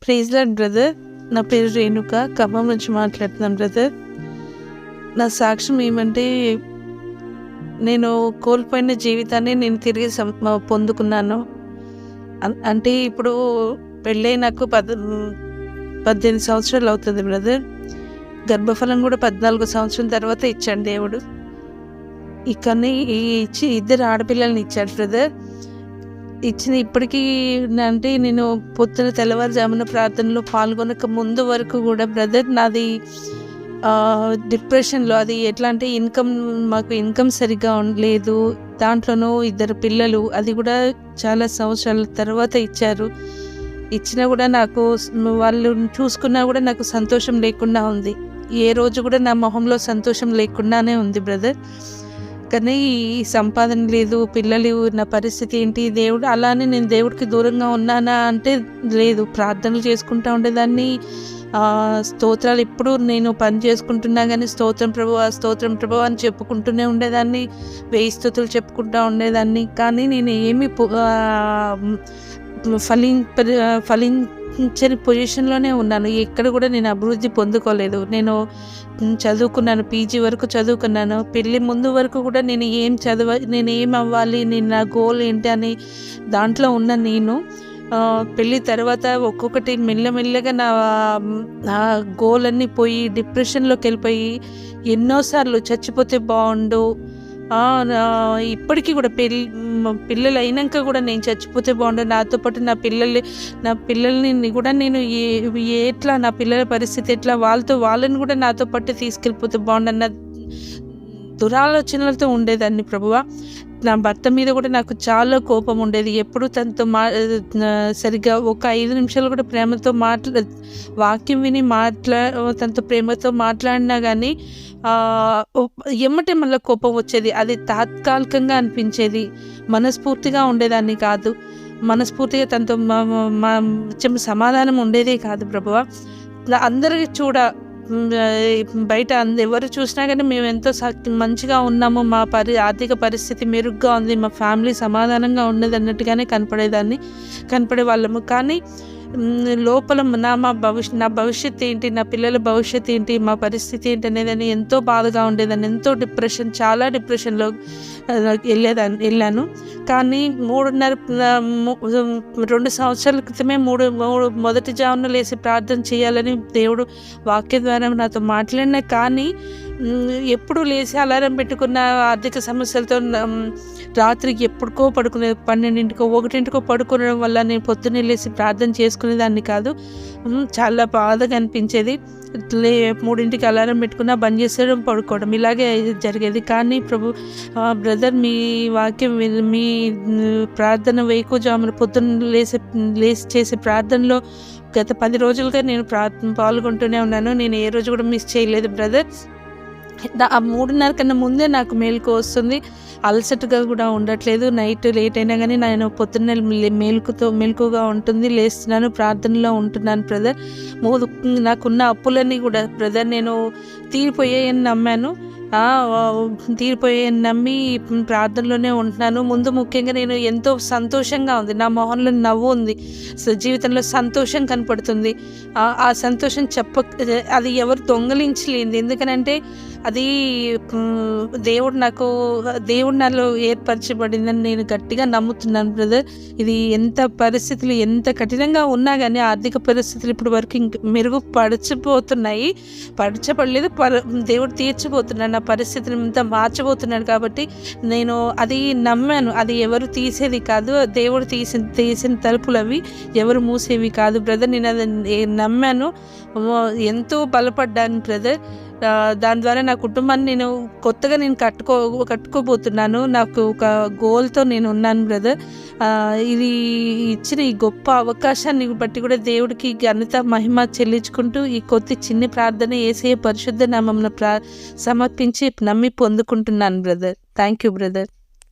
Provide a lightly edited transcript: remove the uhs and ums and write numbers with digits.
Praise lord brother. నా పేరు రేణుక, ఖమ్మం నుంచి మాట్లాడుతున్నాను బ్రదర్. నా సాక్ష్యం ఏమంటే, నేను కోల్పోయిన జీవితాన్ని నేను తిరిగి పొందుకున్నాను. అంటే ఇప్పుడు పెళ్ళై నాకు 18 సంవత్సరాలు అవుతుంది బ్రదర్. గర్భఫలం కూడా 14 సంవత్సరం తర్వాత ఇచ్చాడు దేవుడు. కానీ ఇచ్చి 2 ఆడపిల్లల్ని ఇచ్చాడు బ్రదర్. ఇచ్చిన ఇప్పటికీ అంటే నేను పొద్దున తెల్లవారుజామున ప్రార్థనలో పాల్గొనక ముందు వరకు కూడా బ్రదర్ నాది డిప్రెషన్లో, అది ఎట్లా అంటే మాకు ఇన్కమ్ సరిగ్గా లేదు. దాంట్లోనూ 2 పిల్లలు, అది కూడా చాలా సంవత్సరాల తర్వాత ఇచ్చారు. ఇచ్చినా కూడా నాకు వాళ్ళు చూసుకున్నా కూడా నాకు సంతోషం లేకుండా ఉంది. ఏ రోజు కూడా నా మొహంలో సంతోషం లేకుండానే ఉంది బ్రదర్. కానీ సంపాదన లేదు, పిల్లలు, నా పరిస్థితి ఏంటి, దేవుడు అలానే నేను దేవుడికి దూరంగా ఉన్నానా అంటే లేదు. ప్రార్థనలు చేసుకుంటూ ఉండేదాన్ని, స్తోత్రాలు ఎప్పుడు నేను పని చేసుకుంటున్నా కానీ స్తోత్రం ప్రభువా, స్తోత్రం ప్రభువా అని చెప్పుకుంటూనే ఉండేదాన్ని, 1000 స్తుతులు చెప్పుకుంటూ ఉండేదాన్ని. కానీ నేను ఏమి ఫలించని పొజిషన్లోనే ఉన్నాను. ఎక్కడ కూడా నేను అభివృద్ధి పొందుకోలేదు. నేను చదువుకున్నాను, పీజీ వరకు చదువుకున్నాను. పెళ్ళి ముందు వరకు కూడా నేను ఏం అవ్వాలి, నా గోల్ ఏంటి అని దాంట్లో ఉన్న నేను పెళ్ళి తర్వాత ఒక్కొక్కటి మెల్లమెల్లగా నా గోల్ అన్నీ పోయి డిప్రెషన్లోకి వెళ్ళిపోయి ఎన్నోసార్లు చచ్చిపోతే బాగుండు, ఇప్పటికీ కూడా పిల్లలు అయినాక కూడా నేను చచ్చిపోతే బాగుండు, నాతో పాటు నా పిల్లల్ని కూడా నేను ఎట్లా, నా పిల్లల పరిస్థితి ఎట్లా, వాళ్ళని కూడా నాతో పాటు తీసుకెళ్ళిపోతే బాగుండు అన్న దురాలోచనలతో ఉండేదాన్ని ప్రభువా. నా భర్త మీద కూడా నాకు చాలా కోపం ఉండేది. ఎప్పుడు తనతో సరిగ్గా ఒక 5 నిమిషాలు కూడా ప్రేమతో వాక్యం విని తనతో ప్రేమతో మాట్లాడినా కానీ ఎమ్మటే మళ్ళీ కోపం వచ్చేది. అది తాత్కాలికంగా అనిపించేది, మనస్ఫూర్తిగా ఉండేదాన్ని కాదు. మనస్ఫూర్తిగా తనతో సమాధానం ఉండేదే కాదు ప్రభువా. అందరికీ బయట ఎవరు చూసినా కానీ మేము ఎంతో మంచిగా ఉన్నాము, మా ఆర్థిక పరిస్థితి మెరుగ్గా ఉంది, మా ఫ్యామిలీ సమాధానంగా ఉన్నది అన్నట్టుగానే కనపడే వాళ్ళము. కానీ లోపల నా భవిష్యత్తు ఏంటి, నా పిల్లల భవిష్యత్తు ఏంటి, మా పరిస్థితి ఏంటి అనేదని ఎంతో బాధగా ఉండేదాన్ని. ఎంతో చాలా డిప్రెషన్లో వెళ్ళాను. కానీ 2 సంవత్సరాల క్రితమే మొదటి జామున లేసి ప్రార్థన చేయాలని దేవుడు వాక్యం ద్వారా నాతో మాట్లాడినా కానీ ఎప్పుడు లేచి అలారం పెట్టుకున్న ఆర్థిక సమస్యలతో రాత్రికి ఎప్పుడుకో పడుకునేది, 12కో 1కో పడుకోవడం వల్ల నేను పొద్దున్నే లేచి ప్రార్థన చేసుకునేదాన్ని కాదు. చాలా బాధగా అనిపించేది. 3కి అలారం పెట్టుకున్నా బంద్ చేసేయడం, పడుకోవడం, ఇలాగే జరిగేది. కానీ బ్రదర్ మీ వాక్యం, మీ ప్రార్థన వేకువజామున పొద్దున్న లేచి చేసే ప్రార్థనలో గత 10 రోజులుగా నేను పాల్గొంటూనే ఉన్నాను. నేను ఏ రోజు కూడా మిస్ చేయలేదు బ్రదర్. 3:30 కన్నా ముందే నాకు మేలుకు వస్తుంది, అలసటగా కూడా ఉండట్లేదు. నైట్ లేట్ అయినా కానీ నేను పొద్దున్నే మెలకుగా ఉంటుంది, లేస్తున్నాను, ప్రార్థనలో ఉంటున్నాను బ్రదర్. నాకున్న అప్పులన్నీ కూడా బ్రదర్ నేను తీరిపోయాయని నమ్మాను. నమ్మి ప్రార్థనలోనే ఉంటున్నాను. ముందు ముఖ్యంగా నేను ఎంతో సంతోషంగా ఉంది, నా మొహంలో నవ్వు ఉంది, జీవితంలో సంతోషం కనపడుతుంది. ఆ సంతోషం అది ఎవరు దొంగలించలేదు. ఎందుకనంటే అది దేవుడు నాలో ఏర్పరచబడిందని నేను గట్టిగా నమ్ముతున్నాను బ్రదర్. ఇది పరిస్థితులు ఎంత కఠినంగా ఉన్నా కానీ ఆర్థిక పరిస్థితులు ఇప్పుడు వరకు పరచబడలేదు. దేవుడు తీర్చిపోతున్నాడు, నా పరిస్థితిని ఇంత మార్చబోతున్నాడు. కాబట్టి నేను అది నమ్మాను. అది ఎవరు తీసేది కాదు, దేవుడు తీసిన తలుపులు అవి, ఎవరు మూసేవి కాదు బ్రదర్. నేను అది నమ్మాను, ఎంతో బలపడ్డాను బ్రదర్. దాని ద్వారా నా కుటుంబాన్ని నేను కొత్తగా కట్టుకోబోతున్నాను. నాకు ఒక గోల్తో నేను ఉన్నాను బ్రదర్. ఇది ఇచ్చిన ఈ గొప్ప అవకాశాన్ని బట్టి కూడా దేవుడికి ఘనత మహిమ చెల్లించుకుంటూ ఈ చిన్ని ప్రార్థన యేసయ్య పరిశుద్ధ నామమున సమర్పించి నమ్మి పొందుకుంటున్నాను బ్రదర్. Thank you brother.